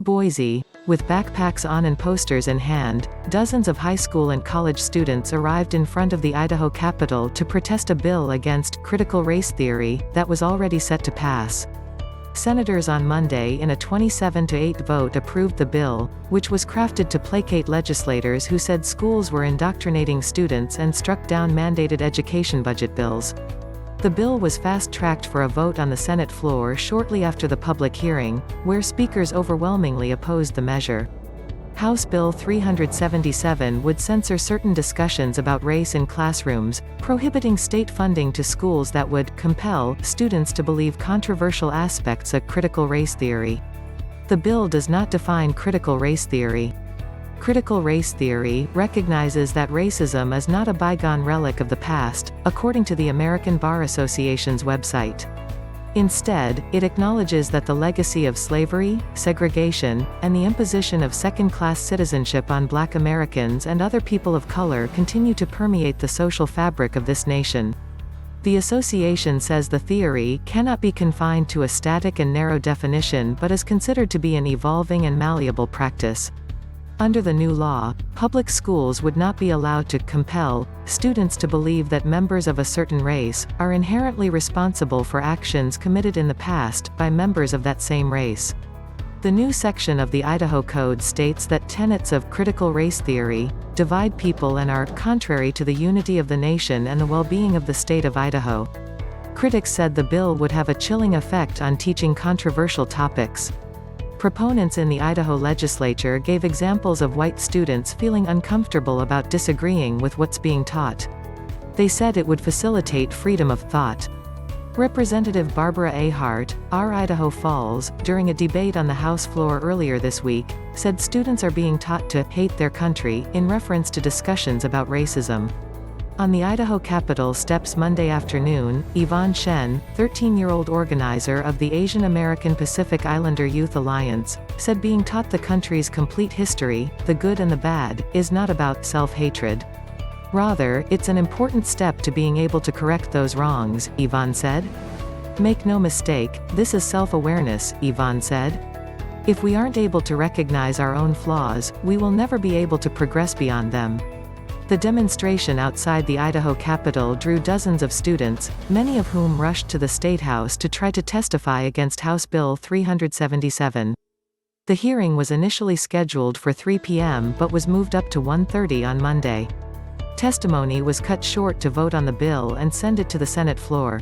Boise. With backpacks on and posters in hand, dozens of high school and college students arrived in front of the Idaho Capitol to protest a bill against critical race theory that was already set to pass. Senators on Monday in a 27-8 vote approved the bill, which was crafted to placate legislators who said schools were indoctrinating students and struck down mandated education budget bills. The bill was fast-tracked for a vote on the Senate floor shortly after the public hearing, where speakers overwhelmingly opposed the measure. House Bill 377 would censor certain discussions about race in classrooms, prohibiting state funding to schools that would compel students to believe controversial aspects of critical race theory. The bill does not define critical race theory. Critical race theory recognizes that racism is not a bygone relic of the past, according to the American Bar Association's website. Instead, it acknowledges that the legacy of slavery, segregation, and the imposition of second-class citizenship on Black Americans and other people of color continue to permeate the social fabric of this nation. The association says the theory cannot be confined to a static and narrow definition but is considered to be an evolving and malleable practice. Under the new law, public schools would not be allowed to compel students to believe that members of a certain race are inherently responsible for actions committed in the past by members of that same race. The new section of the Idaho Code states that tenets of critical race theory divide people and are contrary to the unity of the nation and the well-being of the state of Idaho. Critics said the bill would have a chilling effect on teaching controversial topics. Proponents in the Idaho Legislature gave examples of white students feeling uncomfortable about disagreeing with what's being taught. They said it would facilitate freedom of thought. Representative Barbara A. Hart, R. Idaho Falls, during a debate on the House floor earlier this week, said students are being taught to hate their country, in reference to discussions about racism. On the Idaho Capitol steps Monday afternoon, Yvonne Shen, 13-year-old organizer of the Asian American Pacific Islander Youth Alliance, said being taught the country's complete history, the good and the bad, is not about self-hatred. Rather, it's an important step to being able to correct those wrongs, Yvonne said. Make no mistake, this is self-awareness, Yvonne said. If we aren't able to recognize our own flaws, we will never be able to progress beyond them. The demonstration outside the Idaho Capitol drew dozens of students, many of whom rushed to the State House to try to testify against House Bill 377. The hearing was initially scheduled for 3 p.m. but was moved up to 1:30 on Monday. Testimony was cut short to vote on the bill and send it to the Senate floor.